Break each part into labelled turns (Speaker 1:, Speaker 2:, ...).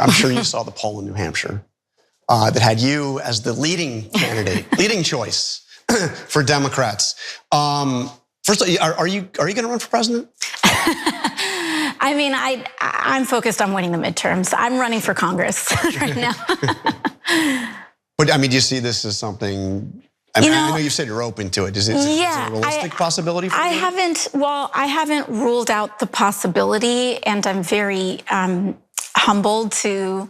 Speaker 1: I'm sure you saw the poll in New Hampshire that had you as the leading candidate, leading choice for Democrats. First of all, are you going to run for president?
Speaker 2: I mean, I'm focused on winning the midterms. I'm running for Congress right now.
Speaker 1: But I mean, do you see this as something? I mean, I know you said you're open to it. Is it a realistic possibility for you?
Speaker 2: I haven't ruled out the possibility, and I'm very humbled to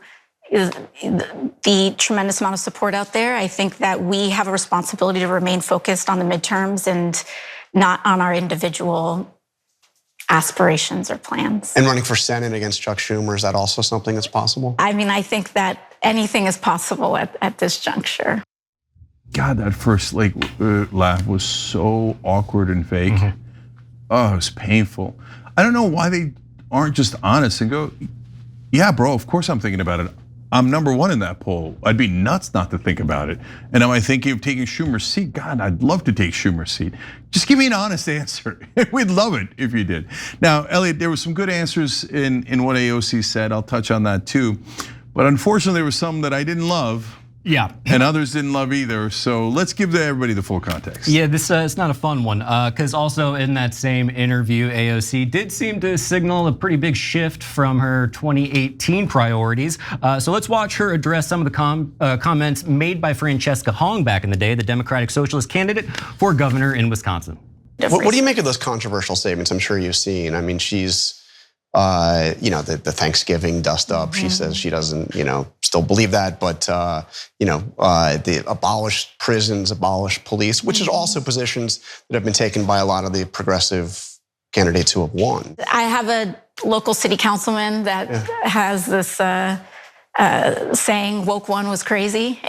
Speaker 2: the tremendous amount of support out there. I think that we have a responsibility to remain focused on the midterms and not on our individual aspirations or plans.
Speaker 1: And running for Senate against Chuck Schumer, is that also something that's possible?
Speaker 2: I mean, I think that anything is possible at this juncture.
Speaker 3: God, that first laugh was so awkward and fake. Oh, it was painful. I don't know why they aren't just honest and go, yeah, bro, of course I'm thinking about it. I'm #1 in that poll. I'd be nuts not to think about it. And am I thinking of taking Schumer's seat? God, I'd love to take Schumer's seat. Just give me an honest answer. We'd love it if you did. Now, Elliot, there were some good answers in what AOC said. I'll touch on that too. But unfortunately, there was some that I didn't love.
Speaker 4: Yeah.
Speaker 3: And others didn't love either. So let's give everybody the full context.
Speaker 4: Yeah, this is not a fun one, because also in that same interview, AOC did seem to signal a pretty big shift from her 2018 priorities. So let's watch her address some of the comments made by Francesca Hong back in the day, the Democratic Socialist candidate for governor in Wisconsin.
Speaker 1: What do you make of those controversial statements? I'm sure you've seen. I mean, she's, the Thanksgiving dust up. She says she doesn't, still believe that, but the abolish prisons, abolish police, which is also positions that have been taken by a lot of the progressive candidates who have won.
Speaker 2: I have a local city councilman that has this saying, "Woke one was crazy."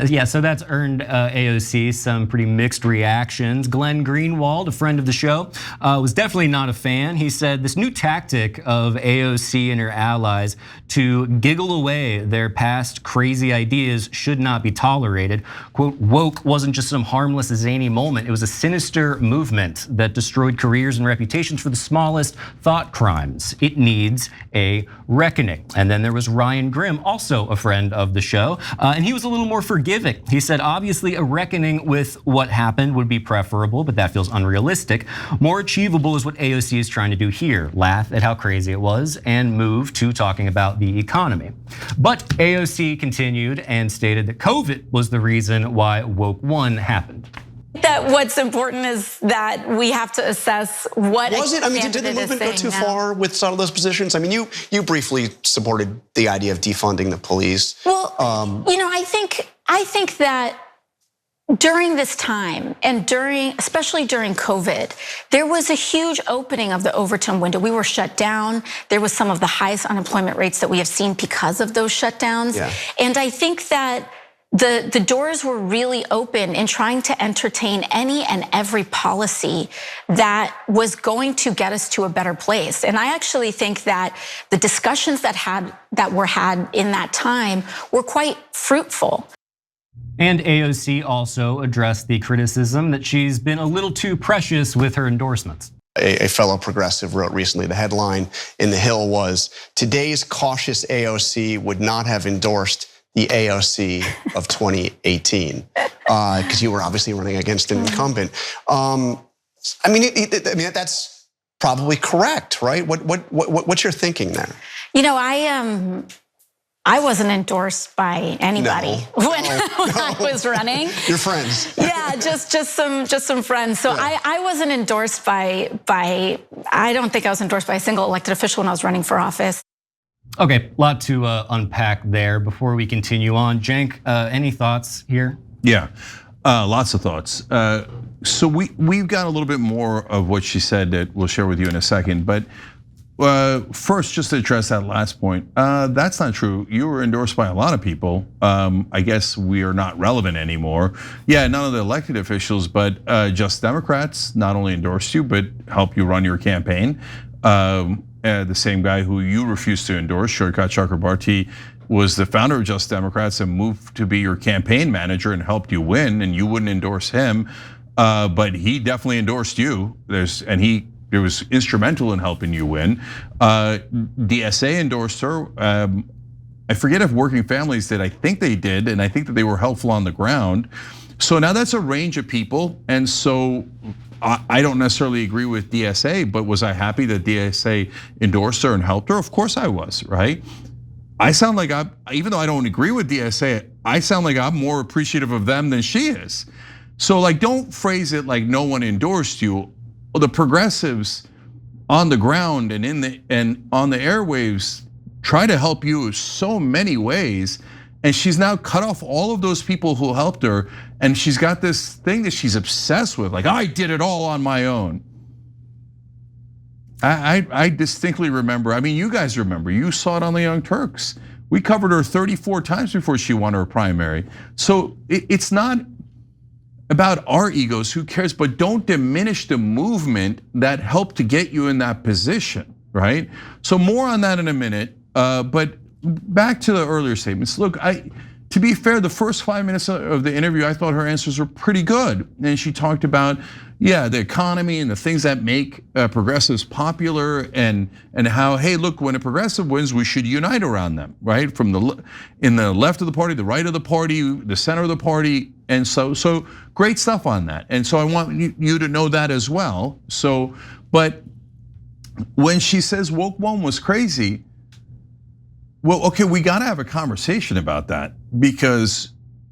Speaker 4: Yeah, so that's earned AOC some pretty mixed reactions. Glenn Greenwald, a friend of the show, was definitely not a fan. He said this new tactic of AOC and her allies to giggle away their past crazy ideas should not be tolerated. Quote, woke wasn't just some harmless, zany moment. It was a sinister movement that destroyed careers and reputations for the smallest thought crimes. It needs a reckoning. And then there was Ryan Grimm, also a friend of the show. And he was a little more forgiving. He said, obviously a reckoning with what happened would be preferable, but that feels unrealistic. More achievable is what AOC is trying to do here. Laugh at how crazy it was and move to talking about the economy. But AOC continued and stated that COVID was the reason why woke one happened.
Speaker 2: That what's important is that we have to assess what
Speaker 1: was it. I mean, did the movement go too far with some of those positions? I mean, you briefly supported the idea of defunding the police.
Speaker 2: Well, I think that during this time and especially during COVID, there was a huge opening of the Overton window. We were shut down. There was some of the highest unemployment rates that we have seen because of those shutdowns. Yeah. And I think that the doors were really open in trying to entertain any and every policy that was going to get us to a better place. And I actually think that the discussions that were had in that time were quite fruitful.
Speaker 4: And AOC also addressed the criticism that she's been a little too precious with her endorsements.
Speaker 1: A fellow progressive wrote recently, the headline in The Hill was, "Today's cautious AOC would not have endorsed the AOC of 2018, because you were obviously running against an incumbent." I mean, that's probably correct, right? What's your thinking there?
Speaker 2: I wasn't endorsed by anybody when I was running.
Speaker 1: Your friends.
Speaker 2: Yeah, just some friends. So yeah. I wasn't endorsed by. I don't think I was endorsed by a single elected official when I was running for office.
Speaker 4: Okay, a lot to unpack there before we continue on. Cenk, any thoughts here?
Speaker 3: Yeah, lots of thoughts. So we've got a little bit more of what she said that we'll share with you in a second. But first, just to address that last point, that's not true. You were endorsed by a lot of people. I guess we are not relevant anymore. Yeah, none of the elected officials, but just Democrats not only endorsed you, but helped you run your campaign. The same guy who you refused to endorse, Shurkat Chakrabarti, was the founder of Just Democrats and moved to be your campaign manager and helped you win, and you wouldn't endorse him, but he definitely endorsed you. And he it was instrumental in helping you win. DSA endorsed her. I forget if Working Families did. I think they did, and I think that they were helpful on the ground. So now that's a range of people, and so I don't necessarily agree with DSA, but was I happy that DSA endorsed her and helped her? Of course I was, right? I sound like even though I don't agree with DSA, I sound like I'm more appreciative of them than she is. So like, don't phrase it like no one endorsed you. The progressives on the ground and on the airwaves try to help you in so many ways. And she's now cut off all of those people who helped her. And she's got this thing that she's obsessed with, like, I did it all on my own. I distinctly remember, I mean, you guys remember, you saw it on the Young Turks. We covered her 34 times before she won her primary. So it's not about our egos, who cares, but don't diminish the movement that helped to get you in that position, right? So more on that in a minute, but back to the earlier statements. Look, to be fair, the first 5 minutes of the interview, I thought her answers were pretty good. And she talked about, yeah, the economy and the things that make progressives popular, and how, hey, look, when a progressive wins, we should unite around them, right? From in the left of the party, the right of the party, the center of the party, and so great stuff on that. And so I want you to know that as well. So, but when she says woke one was crazy, well, okay, we got to have a conversation about that, because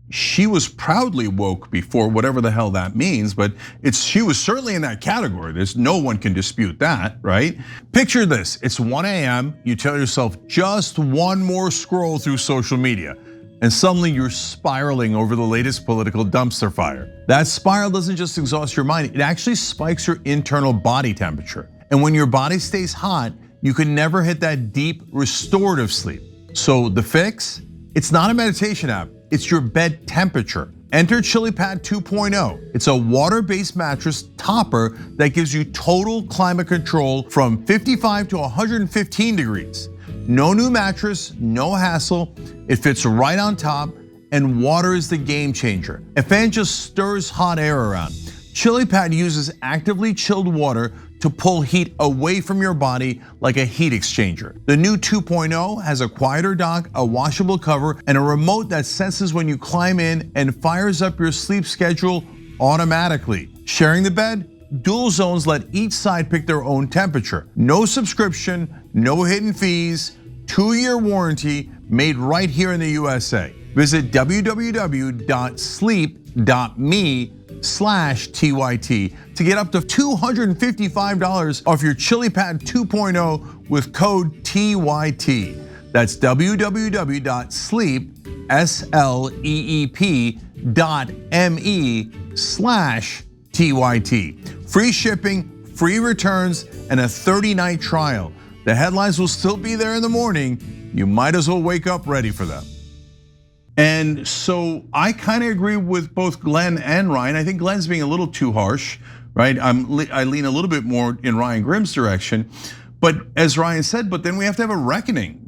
Speaker 3: she was proudly woke before, whatever the hell that means, but she was certainly in that category. There's no one can dispute that, right? Picture this, it's 1 a.m., you tell yourself just one more scroll through social media, and suddenly you're spiraling over the latest political dumpster fire. That spiral doesn't just exhaust your mind, it actually spikes your internal body temperature. And when your body stays hot, you can never hit that deep restorative sleep. So the fix, it's not a meditation app, it's your bed temperature. Enter ChiliPad 2.0. It's a water-based mattress topper that gives you total climate control from 55 to 115 degrees. No new mattress, no hassle. It fits right on top, and water is the game changer. A fan just stirs hot air around. ChiliPad uses actively chilled water to pull heat away from your body like a heat exchanger. The new 2.0 has a quieter dock, a washable cover, and a remote that senses when you climb in and fires up your sleep schedule automatically. Sharing the bed? Dual zones let each side pick their own temperature. No subscription, no hidden fees, 2-year warranty, made right here in the USA. Visit www.sleep.me/TYT to get up to $255 off your ChiliPad 2.0 with code TYT. That's www.sleep.me/TYT. Free shipping, free returns, and a 30-night trial. The headlines will still be there in the morning. You might as well wake up ready for them. And so I kind of agree with both Glenn and Ryan. I think Glenn's being a little too harsh, right? I lean a little bit more in Ryan Grimm's direction. But as Ryan said, but then we have to have a reckoning.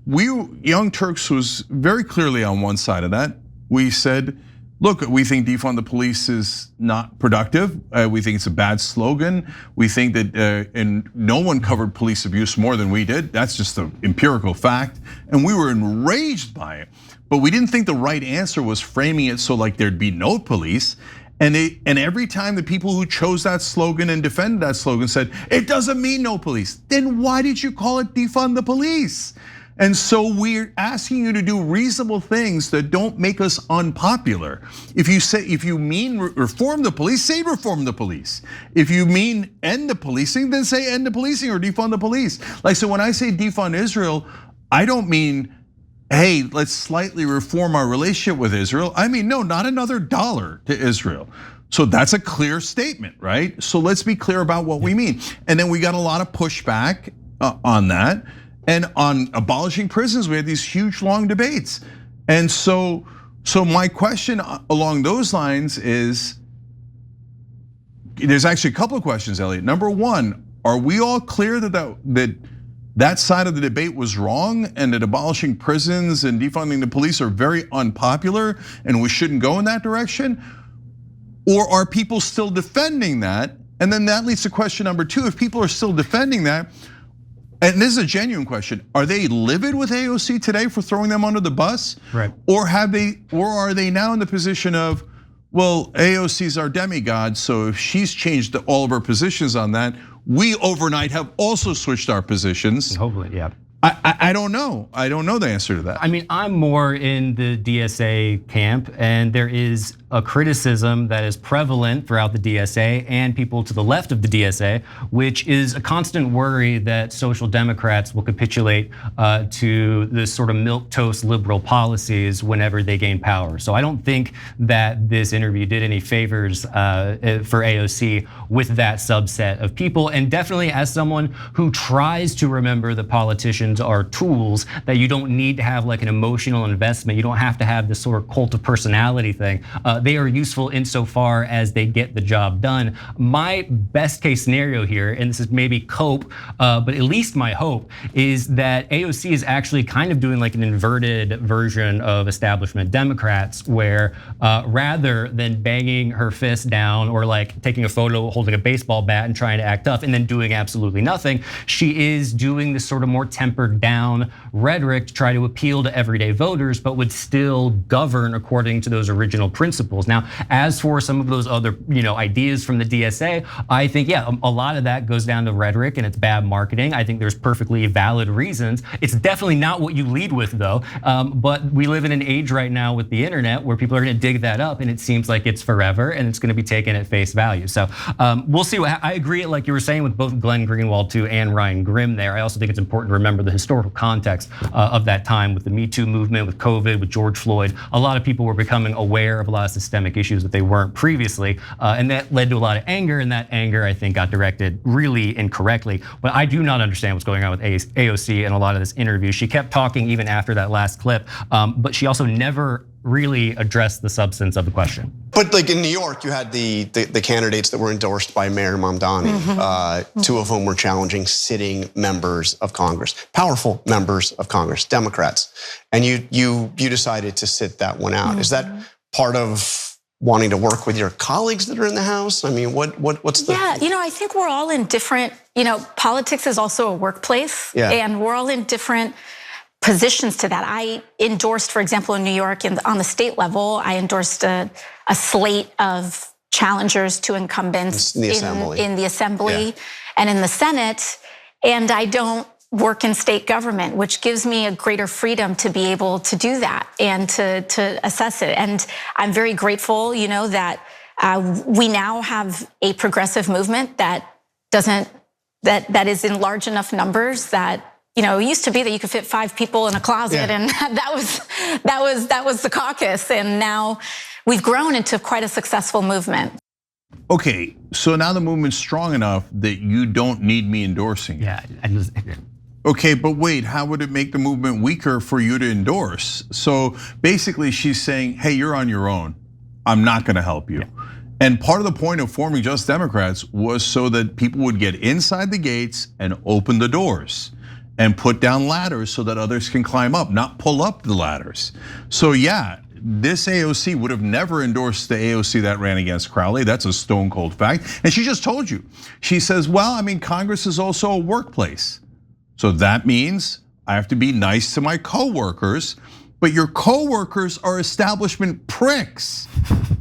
Speaker 3: Young Turks was very clearly on one side of that. We said, look, we think defund the police is not productive. We think it's a bad slogan. We think that, and no one covered police abuse more than we did. That's just an empirical fact. And we were enraged by it. But we didn't think the right answer was framing it so like there'd be no police. And every time the people who chose that slogan and defended that slogan said, it doesn't mean no police. Then why did you call it defund the police? And so we're asking you to do reasonable things that don't make us unpopular. If you mean reform the police, say reform the police. If you mean end the policing, then say end the policing or defund the police. Like, so when I say defund Israel, I don't mean, hey, let's slightly reform our relationship with Israel. I mean, no, not another dollar to Israel. So that's a clear statement, right? So let's be clear about what we mean. And then we got a lot of pushback on that. And on abolishing prisons, we had these huge, long debates. And so my question along those lines is, there's actually a couple of questions, Elliot. Number one, are we all clear that side of the debate was wrong, and that abolishing prisons and defunding the police are very unpopular and we shouldn't go in that direction? Or are people still defending that? And then that leads to question number 2. If people are still defending that, and this is a genuine question, are they livid with AOC today for throwing them under the bus?
Speaker 4: Right.
Speaker 3: Or are they now in the position of, well, AOC's our demigod, so if she's changed all of her positions on that, we overnight have also switched our positions.
Speaker 4: Hopefully, yeah.
Speaker 3: I don't know. I don't know the answer to that.
Speaker 4: I mean, I'm more in the DSA camp, and there is a criticism that is prevalent throughout the DSA and people to the left of the DSA, which is a constant worry that social democrats will capitulate to this sort of milquetoast liberal policies whenever they gain power. So I don't think that this interview did any favors for AOC with that subset of people. And definitely as someone who tries to remember that politicians are tools, that you don't need to have like an emotional investment. You don't have to have this sort of cult of personality thing. They are useful insofar as they get the job done. My best case scenario here, and this is maybe cope, but at least my hope is that AOC is actually kind of doing like an inverted version of establishment Democrats, where rather than banging her fist down or like taking a photo holding a baseball bat and trying to act tough and then doing absolutely nothing, she is doing this sort of more tempered down rhetoric to try to appeal to everyday voters, but would still govern according to those original principles. Now, as for some of those other ideas from the DSA, I think, yeah, a lot of that goes down to rhetoric and it's bad marketing. I think there's perfectly valid reasons. It's definitely not what you lead with though, but we live in an age right now with the internet where people are gonna dig that up and it seems like it's forever and it's gonna be taken at face value. So we'll see. I agree, like you were saying, with both Glenn Greenwald too and Ryan Grimm there. I also think it's important to remember the historical context of that time with the Me Too movement, with COVID, with George Floyd. A lot of people were becoming aware of a lot of systemic issues that they weren't previously, and that led to a lot of anger, and that anger, I think, got directed really incorrectly. But I do not understand what's going on with AOC in a lot of this interview. She kept talking even after that last clip, but she also never really addressed the substance of the question.
Speaker 1: But like in New York, you had the candidates that were endorsed by Mayor Mamdani, 2 of whom were challenging sitting members of Congress, powerful members of Congress, Democrats, and you decided to sit that one out. Is that part of wanting to work with your colleagues that are in the House? I mean, what's the?
Speaker 2: Yeah, I think we're all in different. Politics is also a workplace, and we're all in different positions to that. I endorsed, for example, in New York, on the state level, I endorsed a slate of challengers to incumbents in the assembly and in the Senate. And I don't work in state government, which gives me a greater freedom to be able to do that and to assess it. And I'm very grateful, that we now have a progressive movement that is in large enough numbers that. It used to be that you could fit 5 people in a closet, and that was the caucus. And now we've grown into quite a successful movement.
Speaker 3: Okay, so now the movement's strong enough that you don't need me endorsing it.
Speaker 4: Yeah.
Speaker 3: Okay, but wait, how would it make the movement weaker for you to endorse? So basically she's saying, hey, you're on your own. I'm not gonna help you. Yeah. And part of the point of forming Just Democrats was so that people would get inside the gates and open the doors and put down ladders so that others can climb up, not pull up the ladders. So yeah, this AOC would have never endorsed the AOC that ran against Crowley. That's a stone cold fact. And she just told you. She says, well, I mean, Congress is also a workplace. So that means I have to be nice to my coworkers, but your coworkers are establishment pricks.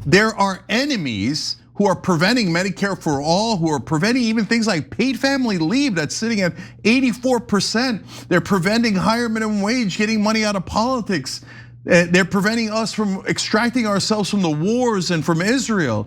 Speaker 3: There are enemies who are preventing Medicare for all, who are preventing even things like paid family leave that's sitting at 84%. They're preventing higher minimum wage, getting money out of politics. They're preventing us from extracting ourselves from the wars and from Israel.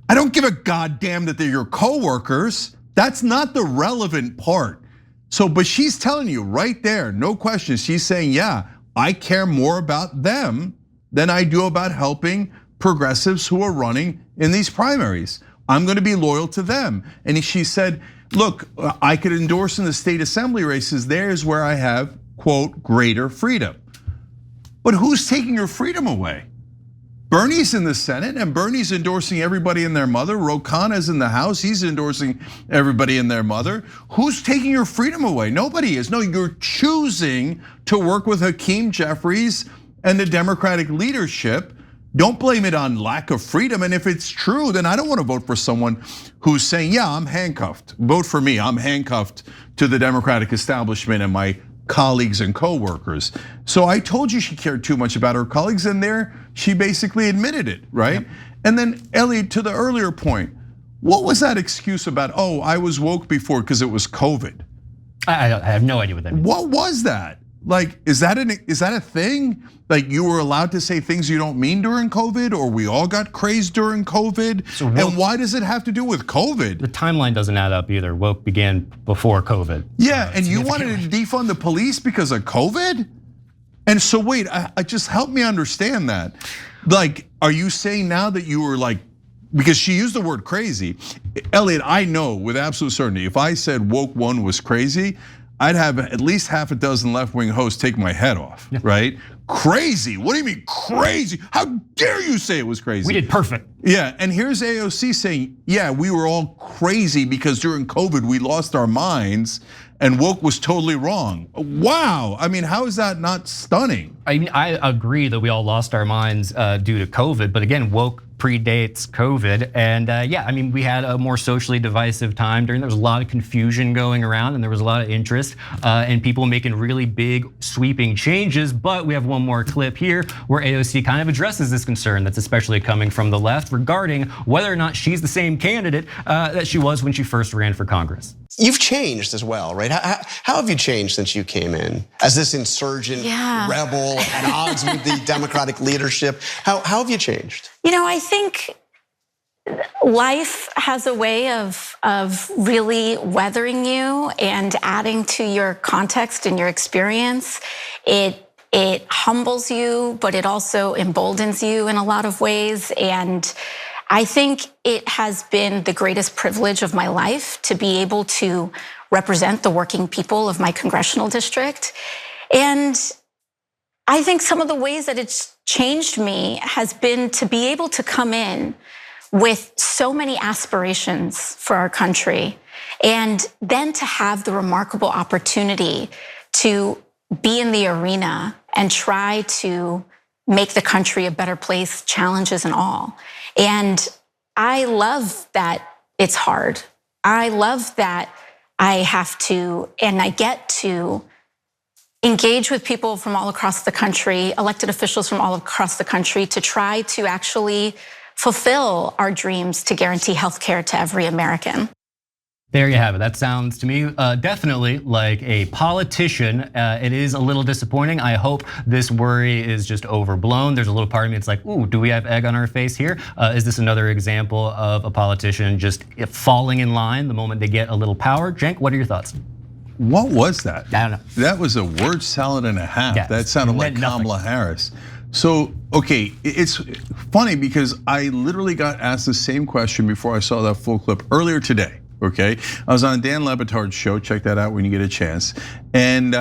Speaker 3: I don't give a goddamn that they're your coworkers. That's not the relevant part. So, but she's telling you right there, no question. She's saying, yeah, I care more about them than I do about helping progressives who are running in these primaries. I'm gonna be loyal to them. And she said, look, I could endorse in the state assembly races. There's where I have, quote, greater freedom. But who's taking your freedom away? Bernie's in the Senate and Bernie's endorsing everybody and their mother. Ro Khanna's in the House, he's endorsing everybody and their mother. Who's taking your freedom away? Nobody is. No, you're choosing to work with Hakeem Jeffries and the Democratic leadership don't blame it on lack of freedom. And if it's true, then I don't want to vote for someone who's saying, yeah, I'm handcuffed. Vote for me, I'm handcuffed to the Democratic establishment and my colleagues and coworkers. So I told you she cared too much about her colleagues, and there she basically admitted it, right? Yep. And then Elliot, to the earlier point, what was that excuse about, oh, I was woke before because it was COVID?
Speaker 4: I have no idea what that means.
Speaker 3: What was that? Like, is that a thing? Like, you were allowed to say things you don't mean during COVID, or we all got crazed during COVID? So and why does it have to do with COVID?
Speaker 4: The timeline doesn't add up either. Woke began before COVID.
Speaker 3: Yeah, and you wanted to defund the police because of COVID? And so wait, I just help me understand that. Like, are you saying now that you were like, because she used the word crazy. Elliot, I know with absolute certainty, if I said woke one was crazy, I'd have at least half a dozen left-wing hosts take my head off, right? Crazy, what do you mean crazy? How dare you say it was crazy?
Speaker 4: We did perfect.
Speaker 3: Yeah, and here's AOC saying, yeah, we were all crazy because during COVID we lost our minds and woke was totally wrong. Wow, I mean, how is that not stunning?
Speaker 4: I mean, I agree that we all lost our minds due to COVID, but again, woke predates COVID. And yeah, I mean, we had a more socially divisive time there was a lot of confusion going around and there was a lot of interest in people making really big sweeping changes. But we have one more clip here where AOC kind of addresses this concern that's especially coming from the left regarding whether or not she's the same candidate that she was when she first ran for Congress.
Speaker 1: You've changed as well, right? How have you changed since you came in as this insurgent rebel at odds with the Democratic leadership? How have you changed?
Speaker 2: You know, I think life has a way of really weathering you and adding to your context and your experience. It humbles you, but it also emboldens you in a lot of ways. And I think it has been the greatest privilege of my life to be able to represent the working people of my congressional district. And I think some of the ways that it's changed me has been to be able to come in with so many aspirations for our country, and then to have the remarkable opportunity to be in the arena and try to make the country a better place, challenges and all. And I love that it's hard. I love that I have to, and I get to engage with people from all across the country, elected officials from all across the country, to try to actually fulfill our dreams to guarantee healthcare to every American.
Speaker 4: There you have it. That sounds to me definitely like a politician. It is a little disappointing. I hope this worry is just overblown. There's a little part of me that's like, ooh, do we have egg on our face here? Is this another example of a politician just falling in line the moment they get a little power? Cenk, what are your thoughts?
Speaker 3: What was that?
Speaker 4: I don't know.
Speaker 3: That was a word salad and a half.
Speaker 4: Yeah,
Speaker 3: that sounded like Kamala Harris. So, okay, it's funny because I literally got asked the same question before I saw that full clip earlier today. Okay, I was on Dan Le Batard's show. Check that out when you get a chance. And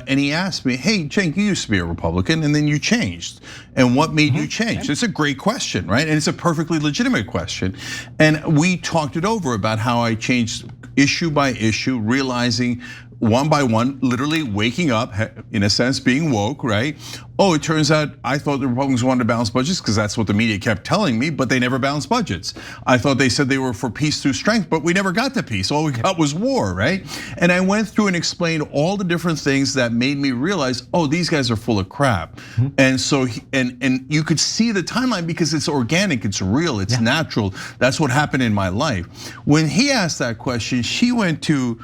Speaker 3: he asked me, "Hey, Cenk, you used to be a Republican, and then you changed. And what made you change?" It's a great question, right? And it's a perfectly legitimate question. And we talked it over about how I changed issue by issue, realizing one by one, literally waking up, in a sense, being woke, right? Oh, it turns out I thought the Republicans wanted to balance budgets because that's what the media kept telling me, but they never balanced budgets. I thought they said they were for peace through strength, but we never got to peace. All we got was war, right? And I went through and explained all the different things that made me realize, oh, these guys are full of crap. And so, and you could see the timeline because it's organic, it's real, it's natural. That's what happened in my life. When he asked that question, she went to,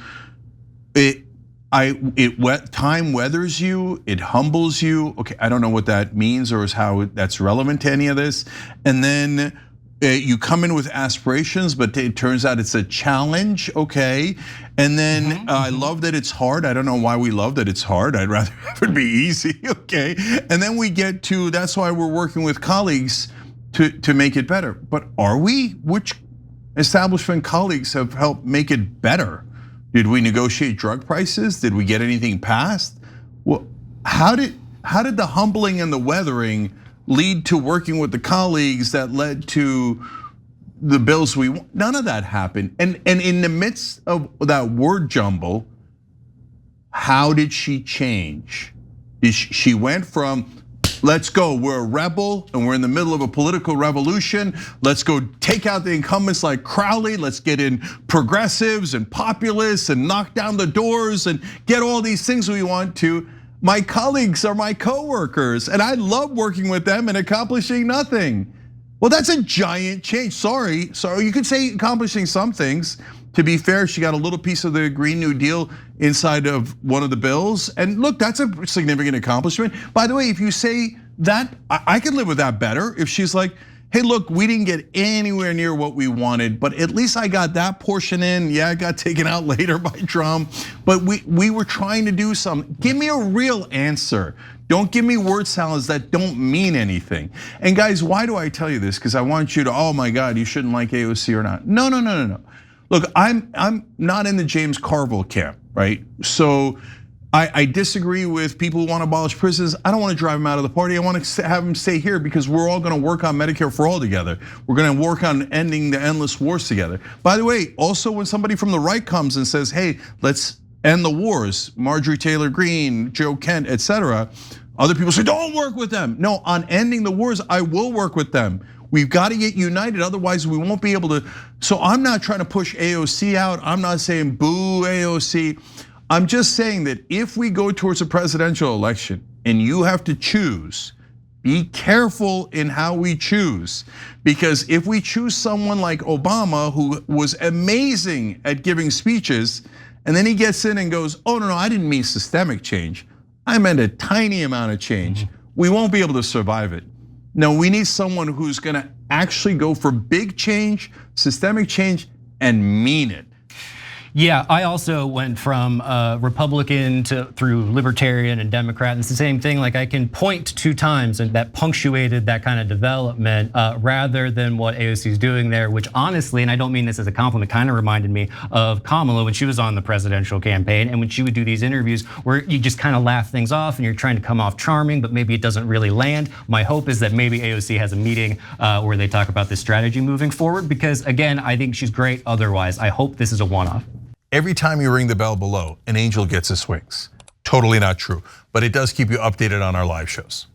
Speaker 3: time weathers you, it humbles you. Okay, I don't know what that means or is how that's relevant to any of this. And then you come in with aspirations, but it turns out it's a challenge, okay? And then I love that it's hard. I don't know why we love that it's hard. I'd rather have it be easy, okay? And then we get to, that's why we're working with colleagues to make it better. But are we? Which establishment colleagues have helped make it better? Did we negotiate drug prices? Did we get anything passed? Well, how did the humbling and the weathering lead to working with the colleagues that led to the bills we want? None of that happened. And in the midst of that word jumble, how did she change? She went from Let's go. We're a rebel and we're in the middle of a political revolution. Let's go take out the incumbents like Crowley. Let's get in progressives and populists and knock down the doors and get all these things we want to. My colleagues are my coworkers and I love working with them and accomplishing nothing. Well, that's a giant change. Sorry, you could say accomplishing some things. To be fair, she got a little piece of the Green New Deal inside of one of the bills. And look, that's a significant accomplishment. By the way, if you say that, I could live with that better. If she's like, hey, look, we didn't get anywhere near what we wanted, but at least I got that portion in. Yeah, I got taken out later by Trump, but we were trying to do something. Give me a real answer. Don't give me word salads that don't mean anything. And guys, why do I tell you this? Because I want you to, oh my God, you shouldn't like AOC or not. No. Look, I'm not in the James Carville camp, right? So I disagree with people who want to abolish prisons. I don't want to drive them out of the party. I want to have them stay here because we're all going to work on Medicare for all together. We're going to work on ending the endless wars together. By the way, also when somebody from the right comes and says, hey, let's end the wars, Marjorie Taylor Greene, Joe Kent, etc., other people say, don't work with them. No, on ending the wars, I will work with them. We've got to get united, otherwise we won't be able to. So I'm not trying to push AOC out. I'm not saying boo AOC. I'm just saying that if we go towards a presidential election and you have to choose, be careful in how we choose. Because if we choose someone like Obama, who was amazing at giving speeches, and then he gets in and goes, oh no, I didn't mean systemic change. I meant a tiny amount of change. We won't be able to survive it. No, we need someone who's gonna actually go for big change, systemic change, and mean it.
Speaker 4: Yeah, I also went from Republican through Libertarian and Democrat, and it's the same thing. Like I can point to times and that punctuated that kind of development rather than what AOC is doing there, which honestly, and I don't mean this as a compliment, kind of reminded me of Kamala when she was on the presidential campaign and when she would do these interviews where you just kind of laugh things off and you're trying to come off charming, but maybe it doesn't really land. My hope is that maybe AOC has a meeting where they talk about this strategy moving forward, because again, I think she's great otherwise. I hope this is a one-off.
Speaker 5: Every time you ring the bell below, an angel gets his wings. Totally not true, but it does keep you updated on our live shows.